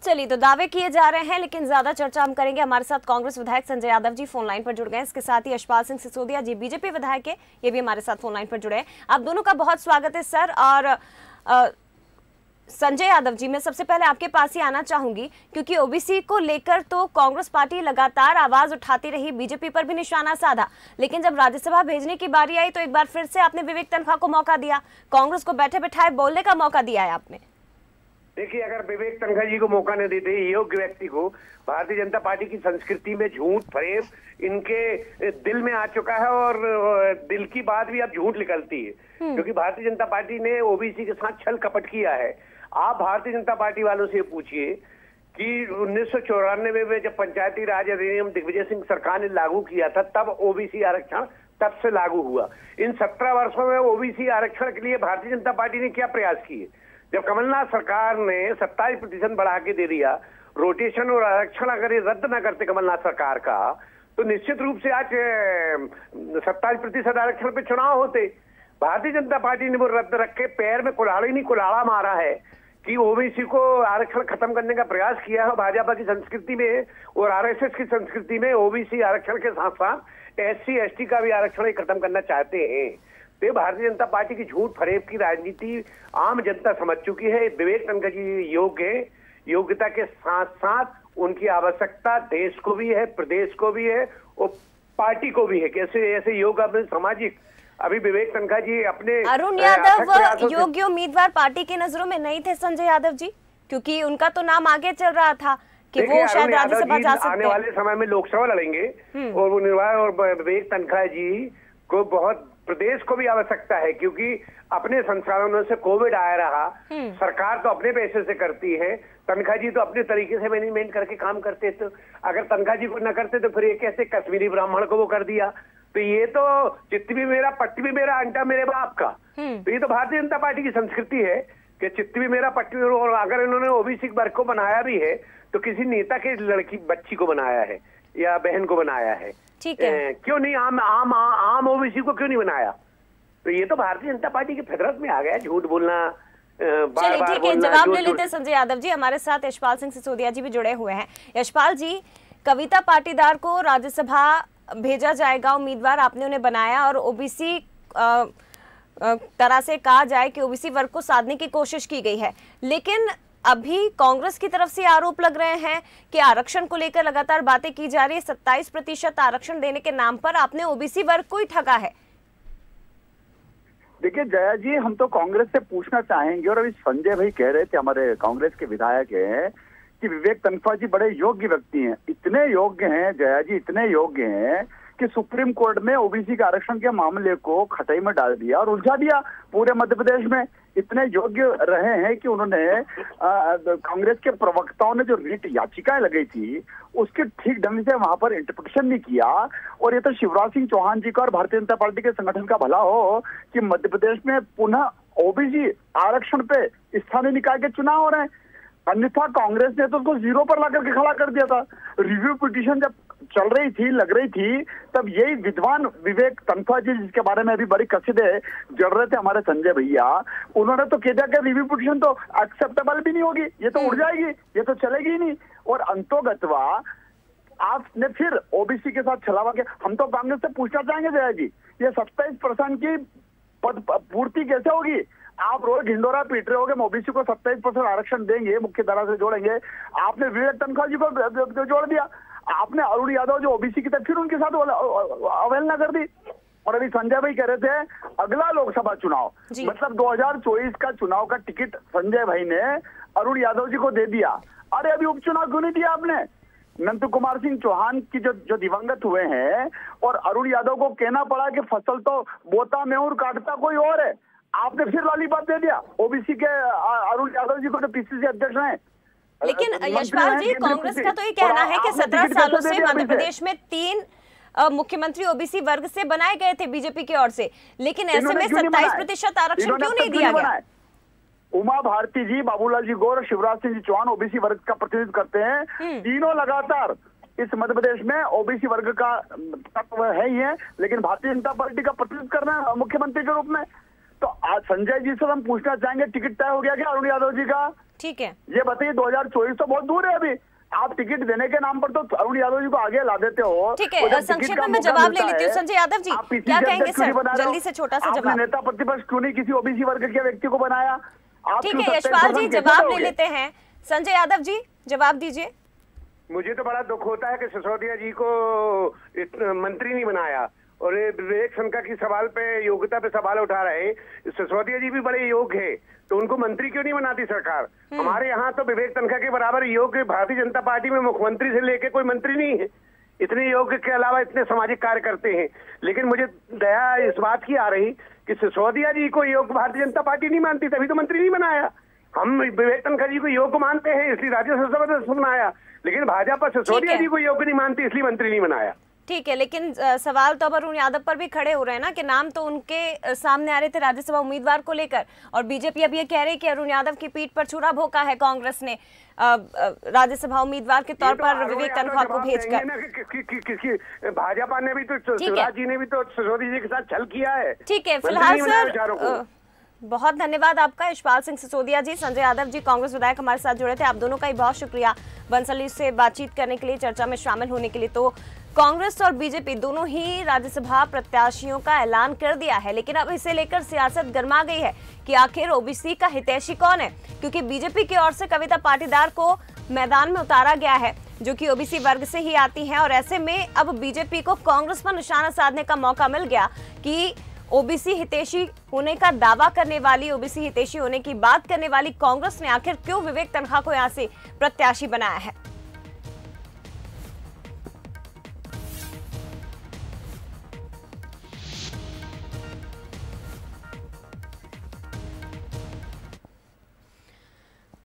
चलिए, तो दावे किए जा रहे हैं, लेकिन ज्यादा चर्चा हम करेंगे। हमारे साथ कांग्रेस विधायक संजय यादव जी फोन लाइन पर जुड़ गए हैं। इसके साथ ही यशपाल सिंह सिसोदिया जी बीजेपी विधायक है, ये भी हमारे साथ फोन लाइन पर जुड़े हैं। आप दोनों का बहुत स्वागत है सर। और संजय यादव जी, मैं सबसे पहले आपके पास ही आना चाहूंगी, क्योंकि ओबीसी को लेकर तो कांग्रेस पार्टी लगातार आवाज उठाती रही, बीजेपी पर भी निशाना साधा, लेकिन जब राज्यसभा भेजने की बारी आई तो एक बार फिर से आपने विवेक तन्खा को मौका दिया, कांग्रेस को बैठे बिठाए बोलने का मौका दिया है आपने। देखिए, अगर विवेक तन्खा जी को मौका न देते, योग्य व्यक्ति को, भारतीय जनता पार्टी की संस्कृति में झूठ फरेब इनके दिल में आ चुका है और दिल की बात भी अब झूठ निकलती है, क्योंकि भारतीय जनता पार्टी ने ओबीसी के साथ छल कपट किया है। आप भारतीय जनता पार्टी वालों से पूछिए कि 1994 में जब पंचायती राज अधिनियम दिग्विजय सिंह सरकार ने लागू किया था, तब ओबीसी आरक्षण तब से लागू हुआ। इन 17 वर्षों में ओबीसी आरक्षण के लिए भारतीय जनता पार्टी ने क्या प्रयास किए? जब कमलनाथ सरकार ने 27% बढ़ा के दे दिया, रोटेशन और आरक्षण अगर ये रद्द न करते कमलनाथ सरकार का, तो निश्चित रूप से आज 27% आरक्षण पे चुनाव होते। भारतीय जनता पार्टी ने वो रद्द रख के पैर में कुल्हाड़ी नहीं कुल्हाड़ा मारा है कि ओबीसी को आरक्षण खत्म करने का प्रयास किया है। भाजपा की संस्कृति में और आरएसएस की संस्कृति में ओबीसी आरक्षण के साथ साथ एससी एसटी का भी आरक्षण खत्म करना चाहते हैं। तो भारतीय जनता पार्टी की झूठ फरेब की राजनीति आम जनता समझ चुकी है। विवेक तन्खा जी योग्य है, योग्यता के साथ साथ उनकी आवश्यकता देश को भी है, प्रदेश को भी है और पार्टी को भी है। कैसे ऐसे योग्य अपने सामाजिक, अभी विवेक तन्खा जी अपने अरुण यादव योग्य उम्मीदवार पार्टी की नजरों में नहीं थे संजय यादव जी, क्योंकि उनका तो नाम आगे चल रहा था कि वो शायद राज्यसभा जा सकते हैं। आने वाले समय में लोकसभा लड़ेंगे और वो निर्वाह, और विवेक तन्खा जी को बहुत प्रदेश को भी आवश्यकता है, क्योंकि अपने संसाधनों से कोविड आया रहा, सरकार तो अपने पैसे से करती है, तन्खा जी तो अपने तरीके से मैनेजमेंट करके काम करते। तो अगर तन्खा जी को न करते तो फिर ये कैसे कश्मीरी ब्राह्मण को वो कर दिया? तो ये तो चित्त भी मेरा पट्टी भी मेरा अंटा मेरे बाप का। तो ये तो भारतीय जनता पार्टी की संस्कृति है कि चित्त भी मेरा पट्टी भी। और अगर इन्होंने ओबीसी वर्ग को बनाया भी है तो किसी नेता के लड़की बच्ची को बनाया है या बहन को बनाया है, ठीक है, क्यों नहीं आम ओबीसी को क्यों नहीं बनाया? तो ये तो भारतीय जनता पार्टी की फितरत में आ गया झूठ बोलना। चलिए ठीक है, जवाब ले लेते हैं संजय यादव जी। हमारे साथ यशपाल सिंह सिसोदिया जी भी जुड़े हुए हैं। यशपाल जी, कविता पाटीदार को राज्यसभा भेजा जाएगा, उम्मीदवार आपने उन्हें बनाया, और ओबीसी तरह से कहा जाए कि ओबीसी वर्ग को साधने की कोशिश की गई है, लेकिन अभी कांग्रेस की तरफ से आरोप लग रहे हैं कि आरक्षण को लेकर लगातार बातें की जा रही है। 27% आरक्षण देने के नाम पर आपने ओबीसी वर्ग को ही ठगा है। देखिए जया जी, हम तो कांग्रेस से पूछना चाहेंगे, और अभी संजय भाई कह रहे थे, हमारे कांग्रेस के विधायक हैं, कि विवेक तन्खा जी बड़े योग्य व्यक्ति हैं। इतने योग्य हैं जया जी, इतने योग्य हैं कि सुप्रीम कोर्ट में ओबीसी के आरक्षण के मामले को खटाई में डाल दिया और उलझा दिया पूरे मध्य प्रदेश में। इतने योग्य रहे हैं कि उन्होंने कांग्रेस के प्रवक्ताओं ने जो रिट याचिकाएं लगाई थी उसके ठीक ढंग से वहां पर इंटरप्रिटेशन नहीं किया। और ये तो शिवराज सिंह चौहान जी का और भारतीय जनता पार्टी के संगठन का भला हो कि मध्य प्रदेश में पुनः ओबीसी आरक्षण पे स्थानीय निकाय के चुनाव हो रहे हैं, अन्यथा कांग्रेस ने तो उसको 0 पर लाकर के खड़ा कर दिया था। रिव्यू पिटीशन जब चल रही थी, लग रही थी, तब यही विद्वान विवेक तन्खा जी, जिसके बारे में अभी बड़ी कसीदे जड़ रहे थे हमारे संजय भैया, उन्होंने तो कह दिया कि रिव्यू पिटीशन तो एक्सेप्टेबल भी नहीं होगी, ये तो उड़ जाएगी, ये तो चलेगी ही नहीं। और अंतोगत्वा आपने फिर ओबीसी के साथ छलावा के, हम तो कांग्रेस से पूछना चाहेंगे जया जी, ये 27% की पद पूर्ति कैसे होगी? आप रोज ढिंडोरा पीट रहे होगे, ओबीसी को 27% आरक्षण देंगे, मुख्य धारा से जोड़ेंगे, आपने विवेक तन्खा जी को जोड़ दिया, आपने अरुण यादव जो ओबीसी की थे फिर उनके साथ अवहेलना कर दी। और अभी संजय भाई कह रहे थे अगला लोकसभा चुनाव, मतलब 2024 का चुनाव का टिकट संजय भाई ने अरुण यादव जी को दे दिया। अरे अभी उपचुनाव क्यों नहीं दिया आपने? नंद कुमार सिंह चौहान की जो दिवंगत हुए हैं, और अरुण यादव को कहना पड़ा कि फसल तो बोता में और काटता कोई और है, आपने फिर लॉलीपॉप दे दिया ओबीसी के अरुण यादव जी को, जो पीसीसी अध्यक्ष हैं। लेकिन यशपाल जी, कांग्रेस का तो ये कहना है कि 17 सालों से मध्य प्रदेश में 3 मुख्यमंत्री ओबीसी वर्ग से बनाए गए थे बीजेपी की ओर से, लेकिन ऐसे में 27% आरक्षण क्यों नहीं दिया गया? उमा भारती जी, बाबूलाल जी गौर, शिवराज सिंह जी चौहान ओबीसी वर्ग का प्रतिनिधित्व करते हैं। तीनों लगातार इस मध्य प्रदेश में ओबीसी वर्ग का तत्व है ही है, लेकिन भारतीय जनता पार्टी का प्रतिनिधित्व करना है मुख्यमंत्री के रूप में। तो आज संजय जी से हम पूछना चाहेंगे, टिकट तय हो गया क्या अरुण यादव जी का? ठीक है, ये बताइए 2024 तो बहुत दूर है अभी। आप टिकट देने के नाम पर तो अरुण यादव जी को आगे ला देते हो। ठीक है, संक्षेप में मैं जवाब ले लेती हूँ। संजय यादव जी क्या कहेंगे सर, जल्दी से छोटा सा जवाब। नेता प्रतिपक्ष क्यों नहीं किसी ओबीसी वर्ग के व्यक्ति को बनाया? ठीक है यशपाल जी, जवाब ले लेते हैं। संजय यादव जी जवाब दीजिए। मुझे तो बड़ा दुख होता है कि सिसोदिया जी को मंत्री नहीं बनाया, और विवेक तनखा की सवाल पे, योग्यता पे सवाल उठा रहे। सिसोदिया जी भी बड़े योग्य है, तो उनको मंत्री क्यों नहीं बनाती सरकार? हमारे यहाँ तो विवेक तनखा के बराबर योग्य भारतीय जनता पार्टी में मुख्यमंत्री से लेके कोई मंत्री नहीं है। इतने योग्य के अलावा इतने सामाजिक कार्य करते हैं। लेकिन मुझे दया इस बात की आ रही कि सिसोदिया जी को योग्य भारतीय जनता पार्टी नहीं मानती, तभी तो मंत्री नहीं बनाया। हम विवेक तनखा जी को योग्य मानते हैं, इसलिए राज्यसभा सदस्य बनाया, लेकिन भाजपा सिसोदिया जी को योग्य नहीं मानती, इसलिए मंत्री नहीं बनाया। ठीक है, लेकिन सवाल तो अब अरुण यादव पर भी खड़े हो रहे हैं ना कि नाम तो उनके सामने आ रहे थे राज्यसभा उम्मीदवार को लेकर, और बीजेपी अब ये कह रही है कि अरुण यादव की पीठ पर छुरा भोंका है कांग्रेस ने राज्यसभा उम्मीदवार के तौर पर विवेक तनखा को भेजकर। भाजपा ने भी तो, शिवराज जी ने भी तो सिसोदिया जी के साथ छल किया है। ठीक है, फिलहाल सर बहुत धन्यवाद आपका, यशपाल सिंह सिसोदिया जी। संजय यादव जी कांग्रेस विधायक हमारे साथ जुड़े थे, आप दोनों का ही बहुत शुक्रिया बंसल से बातचीत करने के लिए, चर्चा में शामिल होने के लिए। तो कांग्रेस और बीजेपी दोनों ही राज्यसभा प्रत्याशियों का ऐलान कर दिया है, लेकिन अब इसे लेकर सियासत गर्मा गई है कि आखिर ओबीसी का हितैषी कौन है, क्योंकि बीजेपी की ओर से कविता पाटीदार को मैदान में उतारा गया है जो कि ओबीसी वर्ग से ही आती हैं, और ऐसे में अब बीजेपी को कांग्रेस पर निशाना साधने का मौका मिल गया कि ओबीसी हितैषी होने का दावा करने वाली, ओबीसी हितैषी होने की बात करने वाली कांग्रेस ने आखिर क्यों विवेक तनखा को यहां से प्रत्याशी बनाया है।